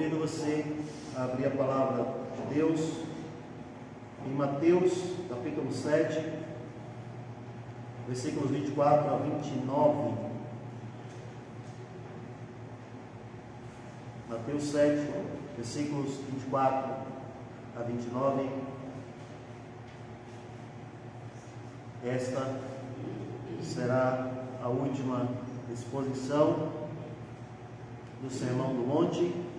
Convido você a abrir a palavra de Deus em Mateus, capítulo 7, versículos 24 a 29. Mateus 7, versículos 24 a 29. Esta será a última exposição do Sermão do Monte.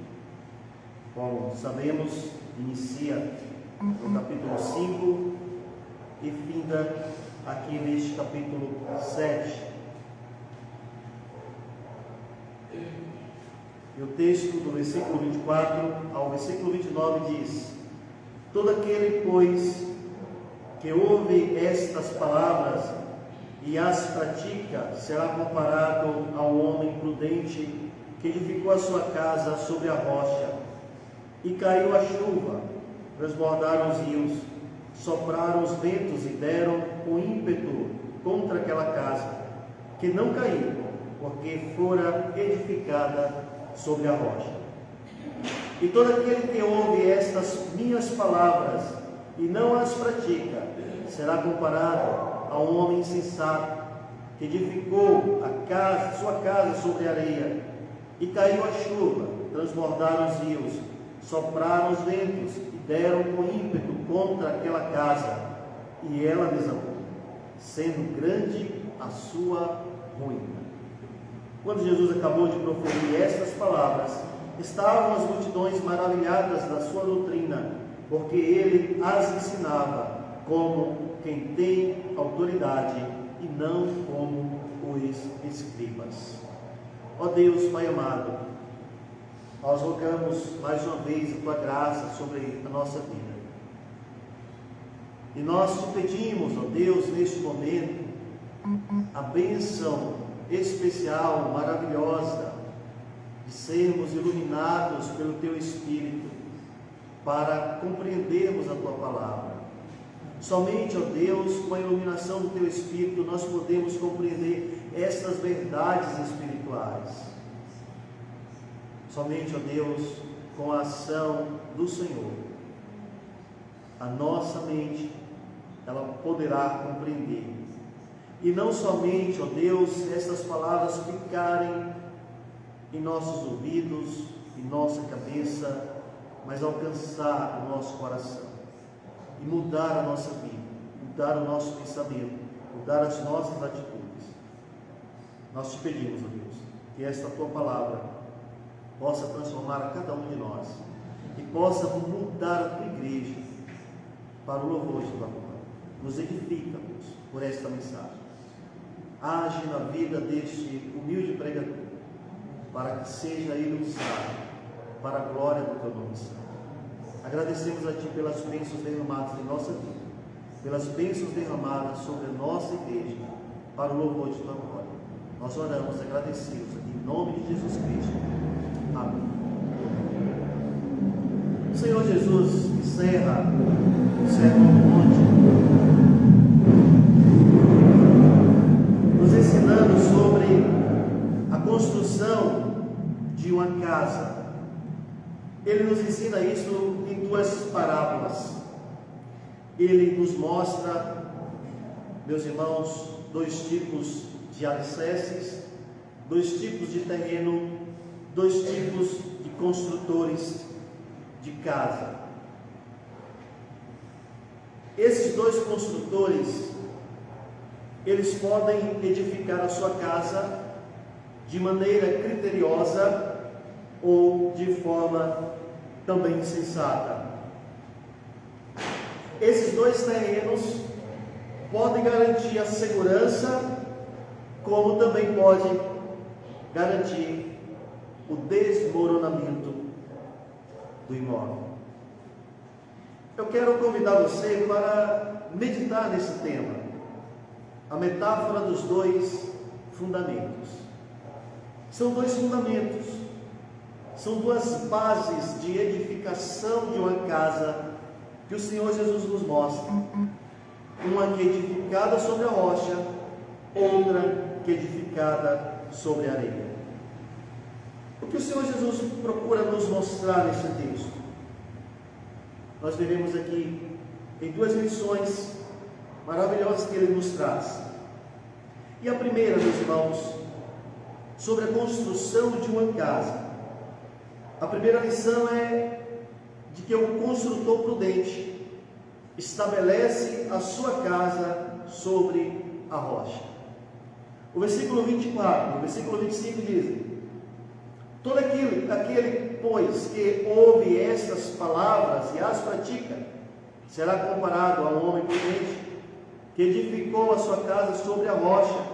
Como sabemos, inicia no capítulo 5 e finda aqui neste capítulo 7. E o texto do versículo 24 ao versículo 29 diz: todo aquele, pois, que ouve estas palavras e as pratica, será comparado ao homem prudente que edificou a sua casa sobre a rocha. E caiu a chuva, transbordaram os rios, sopraram os ventos e deram com ímpeto contra aquela casa, que não caiu, porque fora edificada sobre a rocha. E todo aquele que ouve estas minhas palavras e não as pratica, será comparado a um homem insensato que edificou sua casa sobre a areia. E caiu a chuva, transbordaram os rios, sopraram os ventos e deram com ímpeto contra aquela casa, e ela desabou, sendo grande a sua ruína. Quando Jesus acabou de proferir estas palavras, estavam as multidões maravilhadas da sua doutrina, porque ele as ensinava como quem tem autoridade e não como os escribas. Ó Deus, Pai amado, nós rogamos mais uma vez a Tua graça sobre a nossa vida. E nós te pedimos, ó Deus, neste momento, a bênção especial, maravilhosa, de sermos iluminados pelo Teu Espírito, para compreendermos a Tua palavra. Somente, ó Deus, com a iluminação do Teu Espírito, nós podemos compreender estas verdades espirituais. Somente, ó Deus, com a ação do Senhor, a nossa mente, ela poderá compreender. E não somente, ó Deus, estas palavras ficarem em nossos ouvidos, em nossa cabeça, mas alcançar o nosso coração e mudar a nossa vida, mudar o nosso pensamento, mudar as nossas atitudes. Nós te pedimos, ó Deus, que esta Tua palavra possa transformar a cada um de nós e possa mudar a Tua igreja para o louvor de Tua glória. Nos edifica, Deus, por esta mensagem. Age na vida deste humilde pregador, para que seja ele usado para a glória do Teu nome santo. Agradecemos a Ti pelas bênçãos derramadas em nossa vida, pelas bênçãos derramadas sobre a nossa igreja, para o louvor de Tua glória. Nós oramos agradecidos em nome de Jesus Cristo. Amém. O Senhor Jesus encerra o Sermão do Monte, nos ensinando sobre a construção de uma casa. Ele nos ensina isso em duas parábolas. Ele nos mostra, meus irmãos, dois tipos de alicerces, dois tipos de terreno, dois tipos de construtores de casa. Esses dois construtores, eles podem edificar a sua casa de maneira criteriosa ou de forma também insensata. Esses dois terrenos podem garantir a segurança, como também pode garantir o desmoronamento do imóvel. Eu quero convidar você para meditar nesse tema, a metáfora dos dois fundamentos. São dois fundamentos, são duas bases de edificação de uma casa que o Senhor Jesus nos mostra. Uma que é edificada sobre a rocha, outra que é edificada sobre a areia. O que o Senhor Jesus procura nos mostrar nesse texto? Nós veremos aqui em duas lições maravilhosas que ele nos traz. E a primeira, meus irmãos, sobre a construção de uma casa. A primeira lição é de que o construtor prudente estabelece a sua casa sobre a rocha. O versículo 24, o versículo 25 diz: todo aquele, pois, que ouve estas palavras e as pratica, será comparado a um homem prudente, que edificou a sua casa sobre a rocha,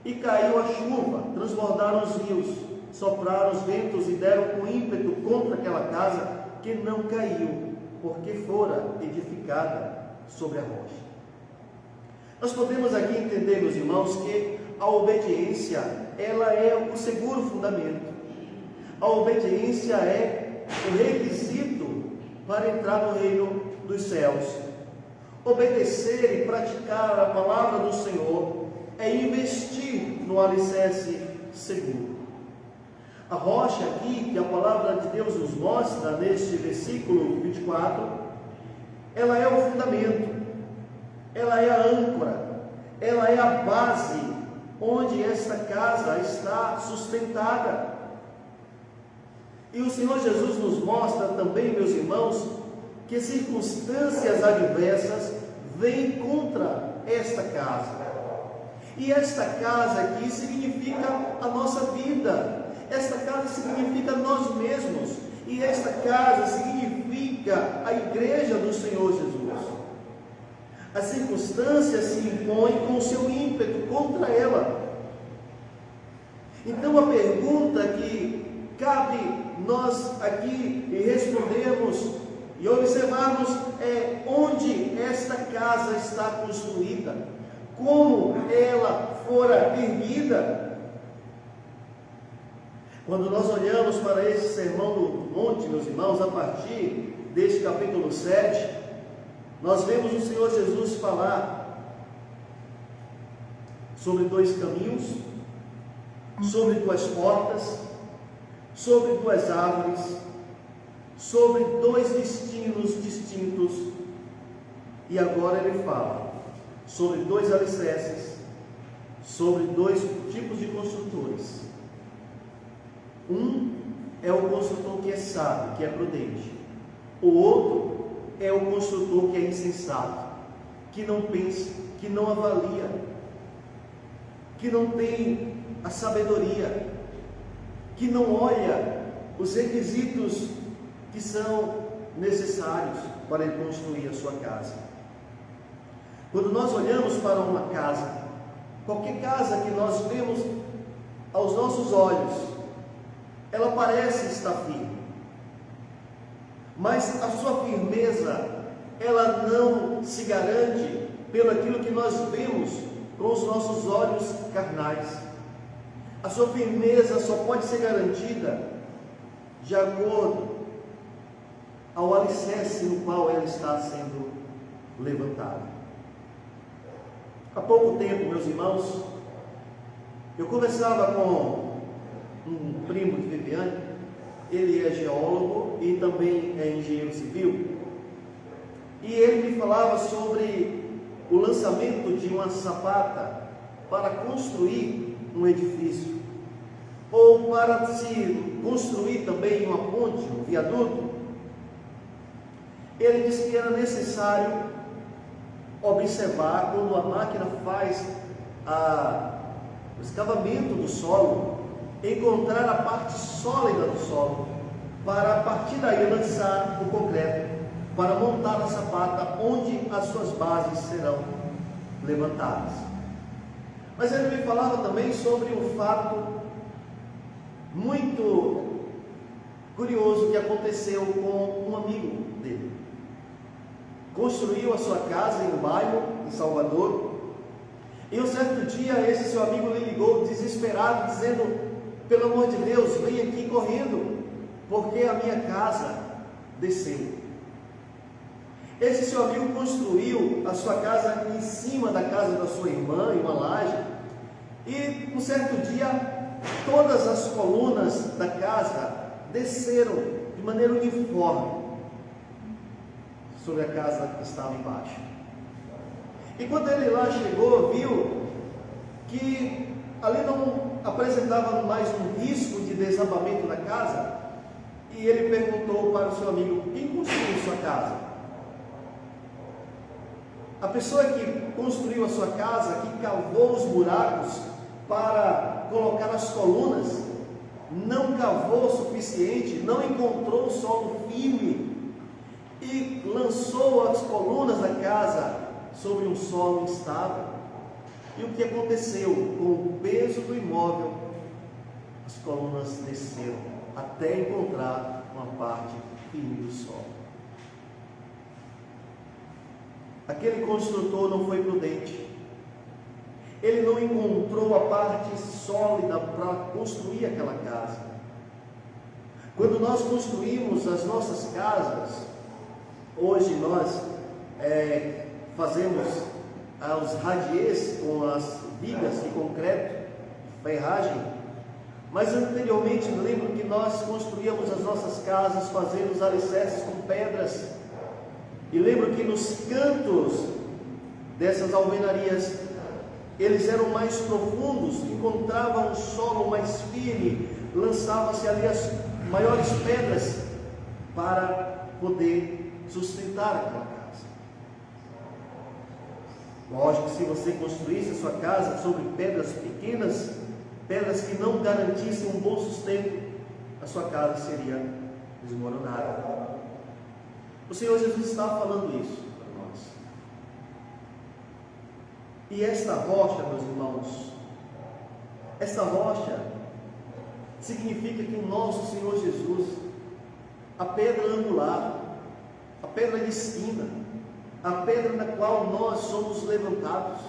e caiu a chuva, transbordaram os rios, sopraram os ventos e deram com ímpeto contra aquela casa, que não caiu, porque fora edificada sobre a rocha. Nós podemos aqui entender, meus irmãos, que a obediência, ela é o seguro fundamento. A obediência é o requisito para entrar no reino dos céus. Obedecer e praticar a palavra do Senhor é investir no alicerce seguro. A rocha aqui, que a palavra de Deus nos mostra neste versículo 24, ela é o fundamento, ela é a âncora, ela é a base onde esta casa está sustentada. E o Senhor Jesus nos mostra também, meus irmãos, que circunstâncias adversas vêm contra esta casa. E esta casa aqui significa a nossa vida. Esta casa significa nós mesmos. E esta casa significa a igreja do Senhor Jesus. As circunstâncias se impõem com o seu ímpeto contra ela. Então a pergunta que cabe nós aqui respondermos e observarmos é: onde esta casa está construída? Como ela fora erguida? Quando nós olhamos para esse sermão do monte, meus irmãos, a partir deste capítulo 7, nós vemos o Senhor Jesus falar sobre dois caminhos, sobre duas portas, sobre duas árvores, sobre dois destinos distintos. E agora ele fala sobre dois alicerces, sobre dois tipos de construtores. Um é o construtor que é sábio, que é prudente. O outro é o construtor que é insensato, que não pensa, que não avalia, que não tem a sabedoria, que não olha os requisitos que são necessários para ele construir a sua casa. Quando nós olhamos para uma casa, qualquer casa que nós vemos aos nossos olhos, ela parece estar firme, mas a sua firmeza, ela não se garante pelo aquilo que nós vemos com os nossos olhos carnais. A sua firmeza só pode ser garantida de acordo ao alicerce no qual ela está sendo levantada. Há pouco tempo, meus irmãos, eu conversava com um primo de Viviane. Ele é geólogo e também é engenheiro civil, e ele me falava sobre o lançamento de uma sapata para construir um edifício, ou para se construir também uma ponte, um viaduto. Ele disse que era necessário observar quando a máquina faz o escavamento do solo, encontrar a parte sólida do solo, para a partir daí lançar o concreto, para montar a sapata onde as suas bases serão levantadas. Mas ele me falava também sobre um fato muito curioso que aconteceu com um amigo dele. Construiu a sua casa em um bairro, em Salvador, e um certo dia esse seu amigo lhe ligou desesperado, dizendo: pelo amor de Deus, vem aqui correndo, porque a minha casa desceu. Esse seu amigo construiu a sua casa em cima da casa da sua irmã, em uma laje, e um certo dia todas as colunas da casa desceram de maneira uniforme sobre a casa que estava embaixo. E quando ele lá chegou, viu que ali não apresentava mais um risco de desabamento da casa, e ele perguntou para o seu amigo: quem construiu sua casa? A pessoa que construiu a sua casa, que cavou os buracos para colocar as colunas, não cavou o suficiente, não encontrou o solo firme e lançou as colunas da casa sobre um solo instável. E o que aconteceu? Com o peso do imóvel, as colunas desceram até encontrar uma parte firme do solo. Aquele construtor não foi prudente. Ele não encontrou a parte sólida para construir aquela casa. Quando nós construímos as nossas casas, hoje nós fazemos os radiers com as vigas de concreto, ferragem, mas anteriormente lembro que nós construíamos as nossas casas fazendo os alicerces com pedras, e lembro que nos cantos dessas alvenarias eles eram mais profundos, encontravam um solo mais firme, lançava-se ali as maiores pedras para poder sustentar aquela casa. Lógico que se você construísse a sua casa sobre pedras pequenas, pedras que não garantissem um bom sustento, a sua casa seria desmoronada. O Senhor Jesus está falando isso para nós. E esta rocha, meus irmãos, esta rocha significa que o nosso Senhor Jesus, a pedra angular, a pedra de esquina, a pedra na qual nós somos levantados,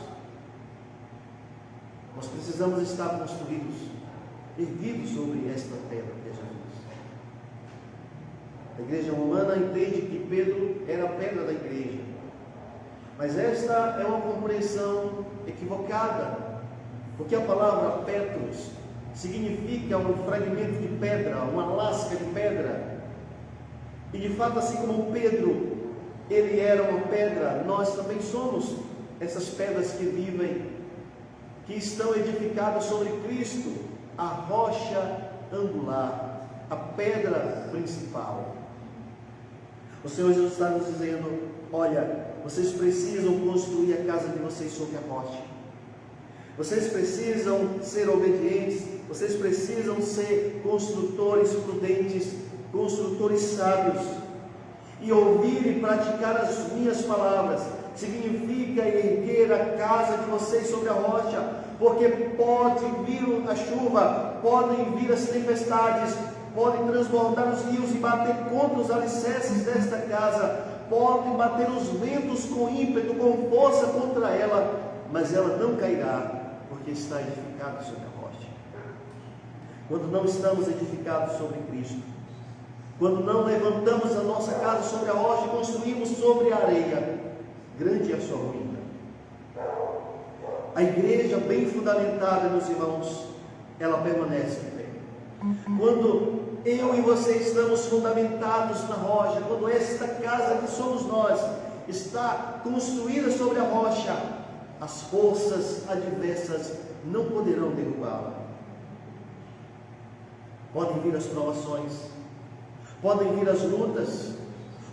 nós precisamos estar construídos, erguidos sobre esta pedra que é Jesus. A igreja romana entende que Pedro era a pedra da igreja, mas esta é uma compreensão equivocada, porque a palavra Petros significa um fragmento de pedra, uma lasca de pedra, e de fato, assim como Pedro, ele era uma pedra, nós também somos essas pedras que vivem, que estão edificadas sobre Cristo, a rocha angular, a pedra principal. O Senhor Jesus está nos dizendo: olha, vocês precisam construir a casa de vocês sobre a rocha. Vocês precisam ser obedientes, vocês precisam ser construtores prudentes, construtores sábios. E ouvir e praticar as minhas palavras significa erguer a casa de vocês sobre a rocha, porque pode vir a chuva, podem vir as tempestades, podem transbordar os rios e bater contra os alicerces desta casa, podem bater os ventos com ímpeto, com força contra ela, mas ela não cairá, porque está edificada sobre a rocha. Quando não estamos edificados sobre Cristo, quando não levantamos a nossa casa sobre a rocha e construímos sobre a areia, grande é a sua ruína. A igreja bem fundamentada, meus irmãos, ela permanece em pé. Quando eu e você estamos fundamentados na rocha, quando esta casa que somos nós está construída sobre a rocha, as forças adversas não poderão derrubá-la. Podem vir as provações, podem vir as lutas,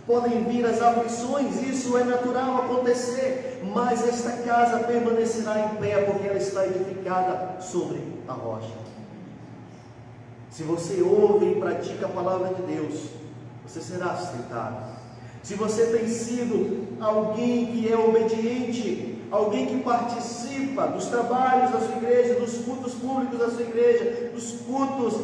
podem vir as aflições, isso é natural acontecer, mas esta casa permanecerá em pé, porque ela está edificada sobre a rocha. Se você ouve e pratica a palavra de Deus, você será sustentado. Se você tem sido alguém que é obediente, alguém que participa dos trabalhos da sua igreja, dos cultos públicos da sua igreja, dos cultos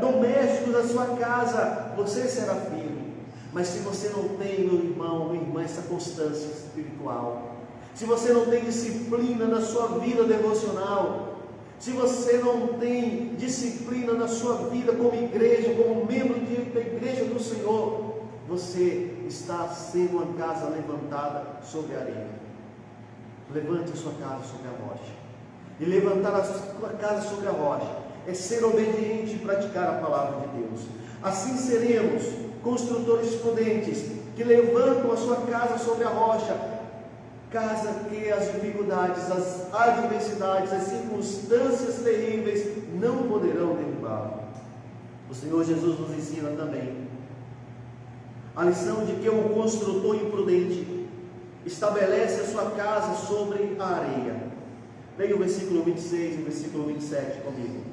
domésticos da sua casa, você será firme. Mas se você não tem, meu irmão, minha irmã, essa constância espiritual, se você não tem disciplina na sua vida devocional, se você não tem disciplina na sua vida como igreja, como membro da igreja do Senhor, você está sendo uma casa levantada sobre a areia. Levante a sua casa sobre a rocha. E levantar a sua casa sobre a rocha é ser obediente e praticar a palavra de Deus. Assim seremos construtores prudentes, que levantam a sua casa sobre a rocha, casa que as dificuldades, as adversidades, as circunstâncias terríveis não poderão derrubar. O Senhor Jesus nos ensina também a lição de que o construtor imprudente estabelece a sua casa sobre a areia. Leia o versículo 26 e o versículo 27 comigo.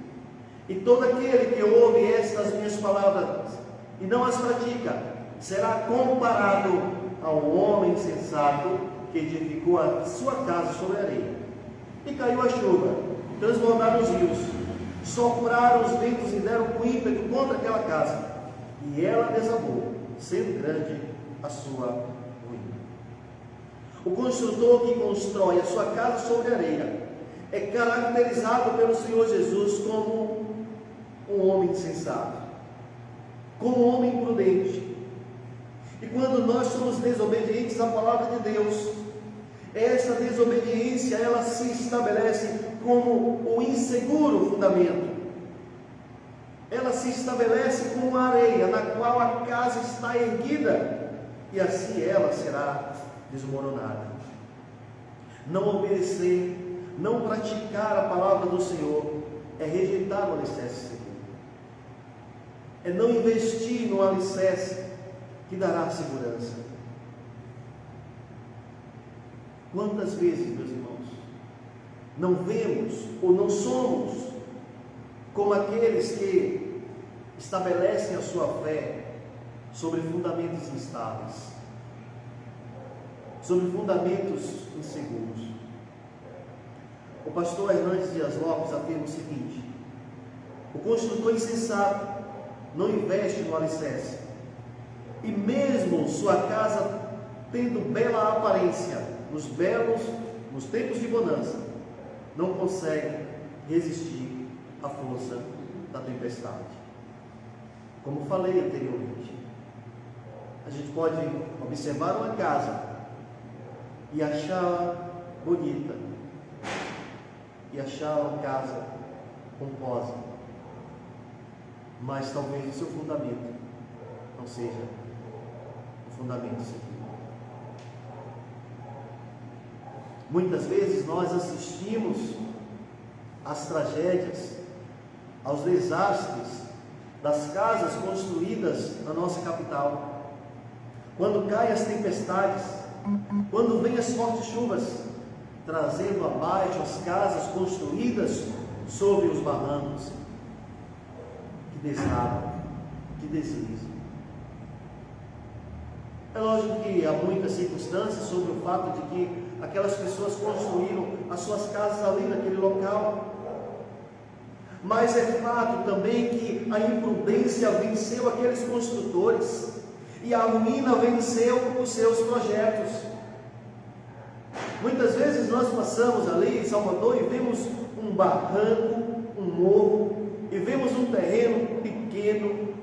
E todo aquele que ouve estas minhas palavras e não as pratica, será comparado ao homem sensato que edificou a sua casa sobre a areia. E caiu a chuva, transbordaram os rios, sopraram os ventos e deram com ímpeto contra aquela casa, e ela desabou, sendo grande a sua ruína. O construtor que constrói a sua casa sobre a areia é caracterizado pelo Senhor Jesus como um homem sensato, como um homem prudente. E quando nós somos desobedientes à palavra de Deus, essa desobediência, ela se estabelece como o inseguro fundamento. Ela se estabelece como uma areia na qual a casa está erguida, e assim ela será desmoronada. Não obedecer, não praticar a palavra do Senhor, é rejeitar o alicerce seguro. É não investir no alicerce que dará segurança. Quantas vezes, meus irmãos, não vemos ou não somos como aqueles que estabelecem a sua fé sobre fundamentos instáveis, sobre fundamentos inseguros. O pastor Hernandes Dias Lopes afirma o seguinte: o construtor insensato não investe no alicerce, e mesmo sua casa tendo bela aparência nos tempos de bonança, não consegue resistir à força da tempestade. Como falei anteriormente, a gente pode observar uma casa e achá-la bonita, e achá-la uma casa pomposa, mas talvez o seu fundamento não seja o fundamento seguro. Muitas vezes nós assistimos às tragédias, aos desastres das casas construídas na nossa capital. Quando caem as tempestades, quando vêm as fortes chuvas, trazendo abaixo as casas construídas sobre os barrancos, que desabam, que deslizam. É lógico que há muitas circunstâncias sobre o fato de que aquelas pessoas construíram as suas casas ali naquele local, mas é fato também que a imprudência venceu aqueles construtores e a ruína venceu os seus projetos. Muitas vezes nós passamos ali em Salvador e vemos um barranco, um morro, e vemos um terreno pequeno,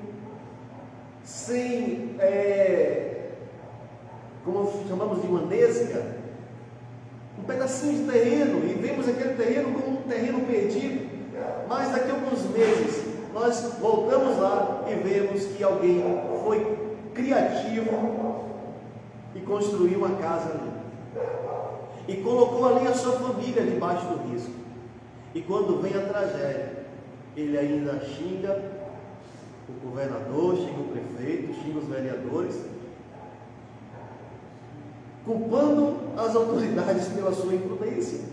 sem, como chamamos de mandesca, um pedacinho de terreno, e vemos aquele terreno como um terreno perdido. Mas daqui a alguns meses nós voltamos lá e vemos que alguém foi criativo e construiu uma casa ali, e colocou ali a sua família debaixo do risco. E quando vem a tragédia, ele ainda xinga o governador, xinga o prefeito, xinga os vereadores, culpando as autoridades pela sua imprudência.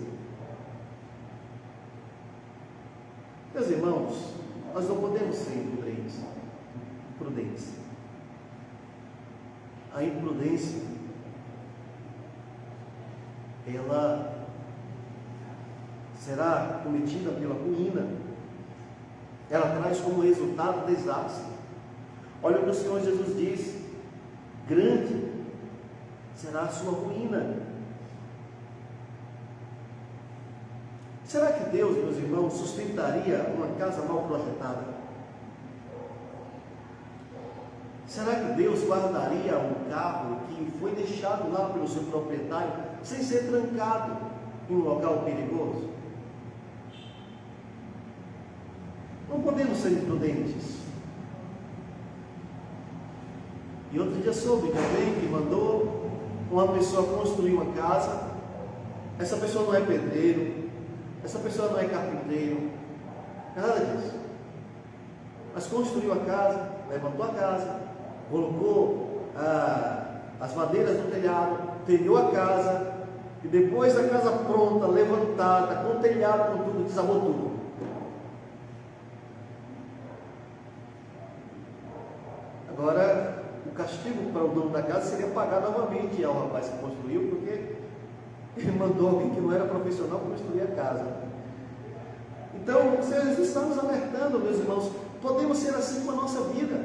Meus irmãos, nós não podemos ser imprudentes. A imprudência, ela será cometida pela ruína. Ela traz como resultado desastre. Olha o que o Senhor Jesus diz: grande será a sua ruína. Será que Deus, meus irmãos, sustentaria uma casa mal projetada? Será que Deus guardaria um carro que foi deixado lá pelo seu proprietário sem ser trancado em um local perigoso? Não podemos ser imprudentes. E outro dia soube de alguém que mandou uma pessoa construir uma casa. Essa pessoa não é pedreiro, essa pessoa não é carpinteiro, nada disso. Mas construiu a casa, levantou a casa, colocou as madeiras no telhado, telhou a casa, e depois da casa pronta, levantada, com telhado, com tudo, desabou tudo. Agora, o castigo para o dono da casa seria pagar novamente ao rapaz que construiu, porque ele mandou alguém que não era profissional construir a casa. Então, o Senhor Jesus está nos alertando, meus irmãos, podemos ser assim com a nossa vida,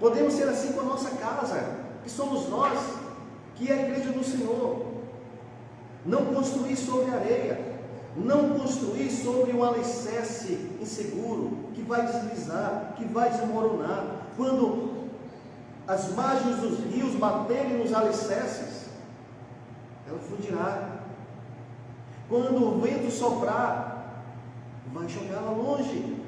podemos ser assim com a nossa casa, que somos nós, que é a igreja do Senhor. Não construir sobre areia, não construir sobre um alicerce inseguro, que vai deslizar, que vai desmoronar. Quando as margens dos rios baterem nos alicerces, ela fundirá. Quando o vento soprar, vai jogá-la longe.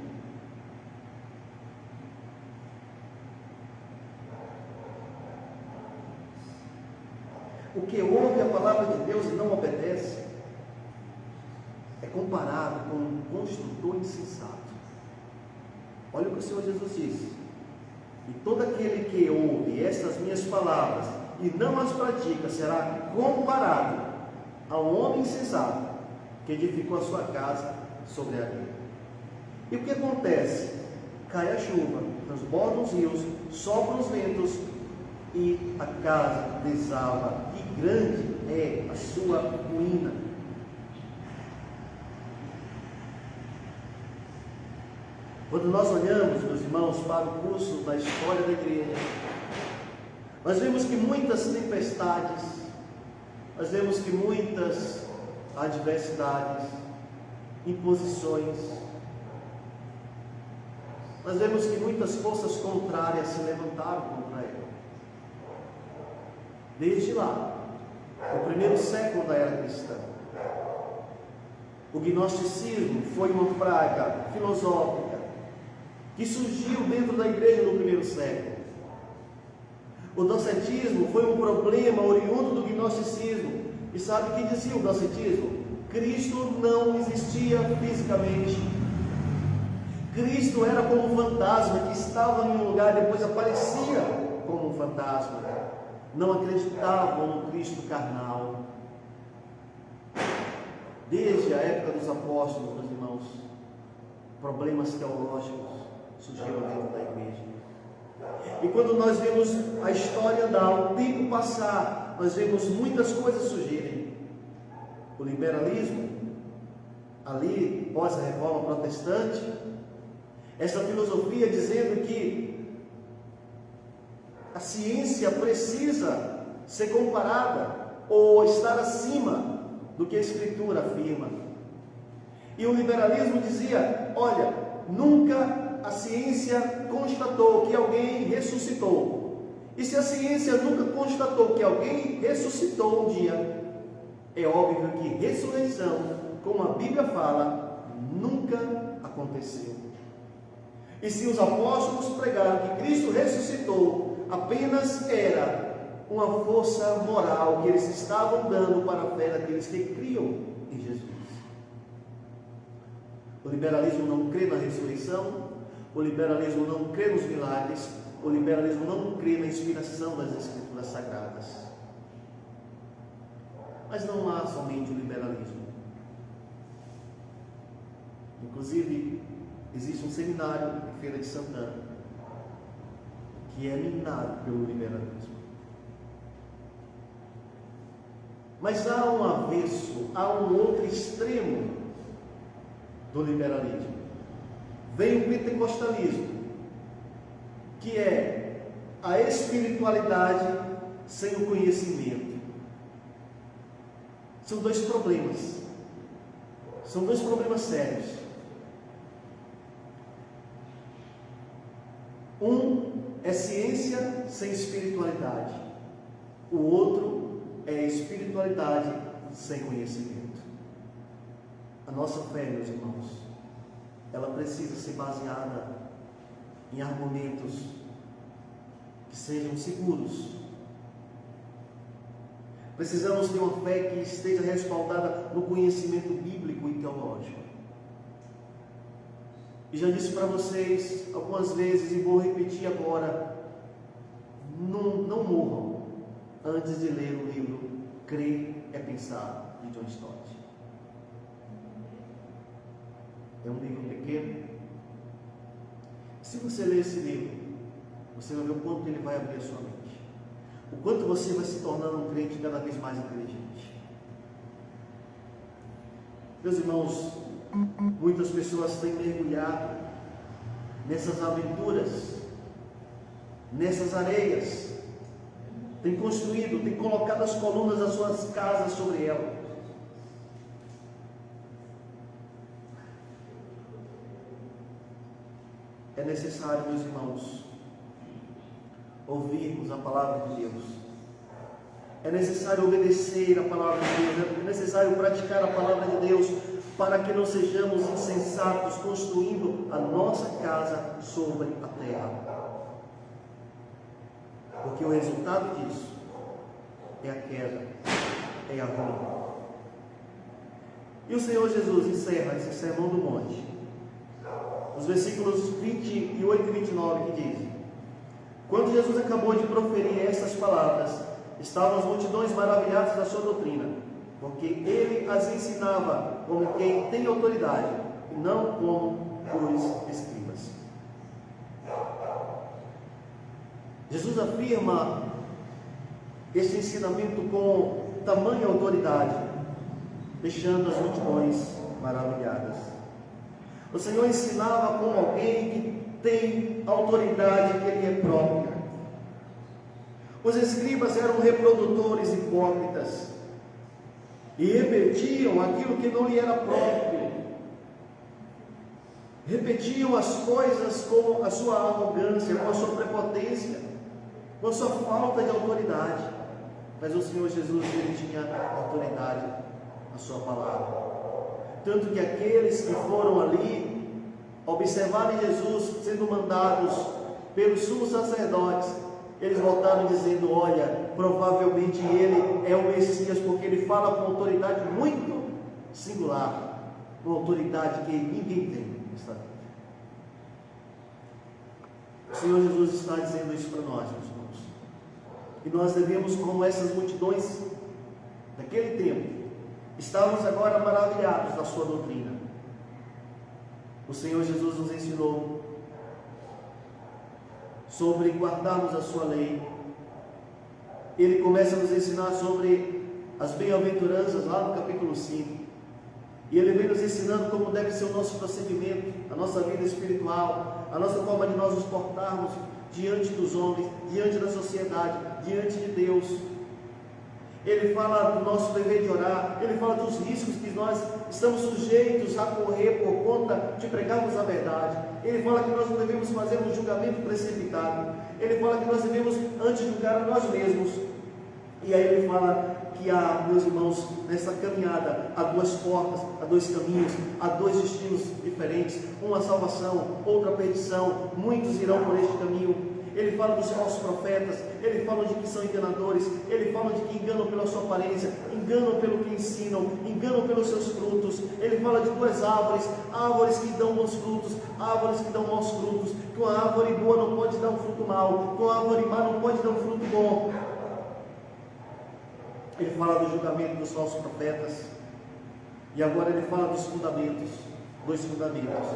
O que ouve a palavra de Deus e não obedece é comparado com um construtor insensato. Olha o que o Senhor Jesus disse: e todo aquele que ouve estas minhas palavras e não as pratica será comparado a um homem insensato que edificou a sua casa sobre a areia. E o que acontece? Cai a chuva, transbordam os rios, sopram os ventos e a casa desaba, e grande é a sua ruína. Quando nós olhamos, meus irmãos, para o curso da história da igreja, nós vemos que muitas tempestades, nós vemos que muitas adversidades, imposições, nós vemos que muitas forças contrárias se levantaram contra ela. Desde lá, o primeiro século da era cristã, o gnosticismo foi uma praga filosófica que surgiu dentro da igreja no primeiro século. O docetismo foi um problema oriundo do gnosticismo. E sabe o que dizia o docetismo? Cristo não existia fisicamente. Cristo era como um fantasma que estava em um lugar e depois aparecia como um fantasma. Não acreditavam no Cristo carnal. Desde a época dos apóstolos, meus irmãos, problemas teológicos surgiram dentro da igreja. E quando nós vemos a história andar, o tempo passar, nós vemos muitas coisas surgirem. O liberalismo, ali pós a reforma protestante, essa filosofia dizendo que a ciência precisa ser comparada ou estar acima do que a Escritura afirma. E o liberalismo dizia: olha, nunca a ciência constatou que alguém ressuscitou. E se a ciência nunca constatou que alguém ressuscitou um dia, é óbvio que ressurreição, como a Bíblia fala, nunca aconteceu. E se os apóstolos pregaram que Cristo ressuscitou, apenas era uma força moral que eles estavam dando para a fé daqueles que criam em Jesus. O liberalismo não crê na ressurreição, o liberalismo não crê nos milagres, o liberalismo não crê na inspiração das Escrituras Sagradas. Mas não há somente o liberalismo. Inclusive, existe um seminário em Feira de Santana que é minado pelo liberalismo. Mas há um avesso, há um outro extremo do liberalismo. Vem o pentecostalismo, que é a espiritualidade sem o conhecimento. São dois problemas. São dois problemas sérios. Um é ciência sem espiritualidade. O outro é espiritualidade sem conhecimento. A nossa fé, meus irmãos, ela precisa ser baseada em argumentos que sejam seguros. Precisamos ter uma fé que esteja respaldada no conhecimento bíblico e teológico. E já disse para vocês algumas vezes, e vou repetir agora: não morram antes de ler o livro Crer é Pensar, de John Stott. É um livro pequeno. Se você ler esse livro, você vai ver o quanto ele vai abrir a sua mente, o quanto você vai se tornando um crente cada vez mais inteligente. Meus irmãos, muitas pessoas têm mergulhado nessas aventuras, nessas areias, têm construído, têm colocado as colunas das suas casas sobre ela. É necessário, meus irmãos, ouvirmos a palavra de Deus. É necessário obedecer a palavra de Deus. É necessário praticar a palavra de Deus, para que não sejamos insensatos, construindo a nossa casa sobre a terra. Porque o resultado disso é a queda, é a ruína. E o Senhor Jesus encerra esse sermão do monte, os versículos 28 e 29, que dizem: quando Jesus acabou de proferir estas palavras, estavam as multidões maravilhadas da sua doutrina, porque ele as ensinava como quem tem autoridade, e não como os escribas. Jesus afirma este ensinamento com tamanha autoridade, deixando as multidões maravilhadas. O Senhor ensinava como alguém que tem autoridade que Ele é própria. Os escribas eram reprodutores hipócritas e repetiam aquilo que não lhe era próprio. Repetiam as coisas com a sua arrogância, com a sua prepotência, com a sua falta de autoridade. Mas o Senhor Jesus, Ele tinha autoridade na sua palavra. Tanto que aqueles que foram ali observarem Jesus sendo mandados pelos sumos sacerdotes, eles voltaram dizendo: olha, provavelmente ele é o Messias, porque ele fala com autoridade muito singular, com autoridade que ninguém tem nesta vida. O Senhor Jesus está dizendo isso para nós, meus irmãos, e nós devemos, como essas multidões daquele tempo, estamos agora maravilhados da sua doutrina. O Senhor Jesus nos ensinou sobre guardarmos a sua lei. Ele começa a nos ensinar sobre as bem-aventuranças lá no capítulo 5. E ele vem nos ensinando como deve ser o nosso procedimento, a nossa vida espiritual, a nossa forma de nós nos portarmos diante dos homens, diante da sociedade, diante de Deus. Ele fala do nosso dever de orar, ele fala dos riscos que nós estamos sujeitos a correr por conta de pregarmos a verdade. Ele fala que nós não devemos fazer um julgamento precipitado. Ele fala que nós devemos antes julgar a nós mesmos. E aí ele fala que há, meus irmãos, nessa caminhada, há duas portas, há dois caminhos, há dois destinos diferentes, uma salvação, outra perdição. Muitos irão por este caminho. Ele fala dos falsos profetas, ele fala de que são enganadores, ele fala de que enganam pela sua aparência, enganam pelo que ensinam, enganam pelos seus frutos. Ele fala de duas árvores, árvores que dão bons frutos, árvores que dão maus frutos, que uma árvore boa não pode dar um fruto mau, que uma árvore má não pode dar um fruto bom. Ele fala do julgamento dos falsos profetas, e agora ele fala dos fundamentos, dois fundamentos,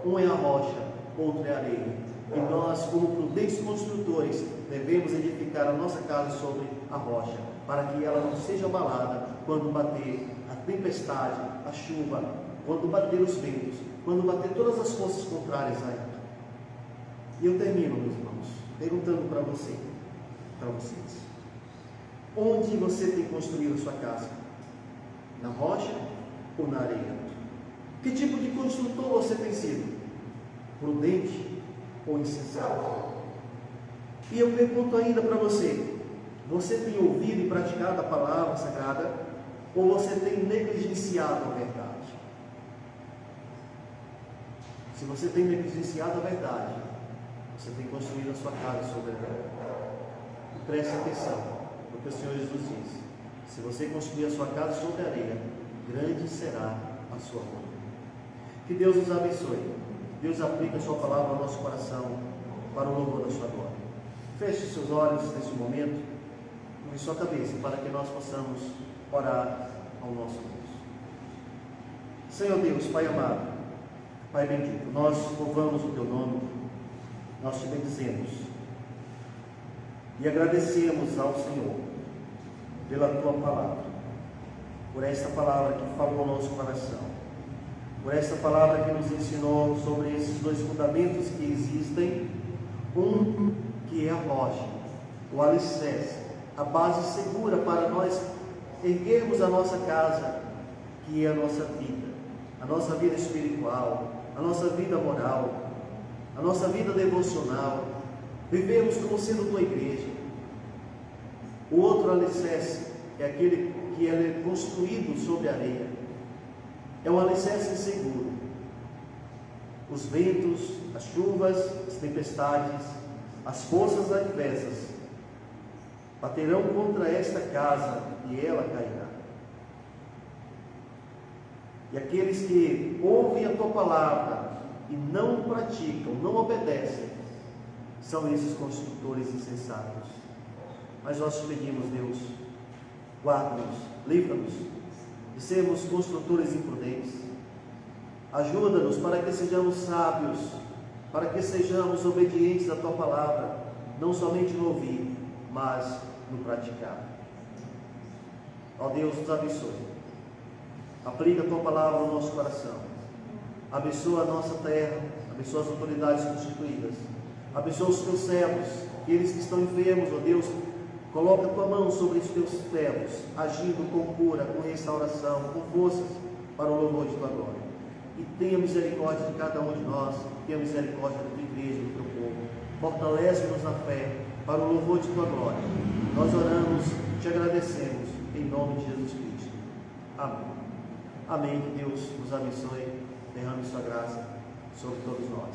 um é a rocha, outro é a areia. E nós, como prudentes construtores, devemos edificar a nossa casa sobre a rocha, para que ela não seja abalada quando bater a tempestade, a chuva, quando bater os ventos, quando bater todas as forças contrárias a ela. E eu termino, meus irmãos, perguntando para vocês: onde você tem construído a sua casa? Na rocha ou na areia? Que tipo de construtor você tem sido? Prudente ou insensato? E eu pergunto ainda para você: você tem ouvido e praticado a palavra sagrada, ou você tem negligenciado a verdade? Se você tem negligenciado a verdade, você tem construído a sua casa sobre a areia. E preste atenção no que o Senhor Jesus diz: se você construir a sua casa sobre a areia, grande será a sua ruína. Que Deus nos abençoe. Deus aplique a sua palavra ao nosso coração para o louvor da sua glória. Feche seus olhos neste momento, em sua cabeça, para que nós possamos orar ao nosso Deus. Senhor Deus, Pai amado, Pai bendito, nós louvamos o Teu nome, nós Te bendizemos e agradecemos ao Senhor pela Tua palavra, por esta palavra que falou ao nosso coração, por esta palavra que nos ensinou sobre esses dois fundamentos que existem, um que é a rocha, o alicerce, a base segura para nós erguermos a nossa casa, que é a nossa vida espiritual, a nossa vida moral, a nossa vida devocional, vivemos como sendo tua igreja. O outro alicerce é aquele que é construído sobre a areia, é um alicerce inseguro. Os ventos, as chuvas, as tempestades, as forças adversas baterão contra esta casa e ela cairá. E aqueles que ouvem a tua palavra e não praticam, não obedecem, são esses construtores insensatos. Mas nós te pedimos, Deus, guarda-nos, livra-nos de sermos construtores imprudentes. Ajuda-nos para que sejamos sábios, para que sejamos obedientes à tua palavra, não somente no ouvir, mas no praticar. Ó Deus, nos abençoe. Aplica a tua palavra ao nosso coração. Abençoa a nossa terra, abençoa as autoridades constituídas, abençoa os teus servos, aqueles que estão enfermos, ó Deus. Coloca a tua mão sobre os teus servos, agindo com cura, com restauração, com forças para o louvor de tua glória. E tenha misericórdia de cada um de nós, tenha misericórdia da tua igreja, do teu povo. Fortalece-nos na fé para o louvor de tua glória. Nós oramos, te agradecemos, em nome de Jesus Cristo. Amém. Amém. Que Deus nos abençoe, derrame sua graça sobre todos nós.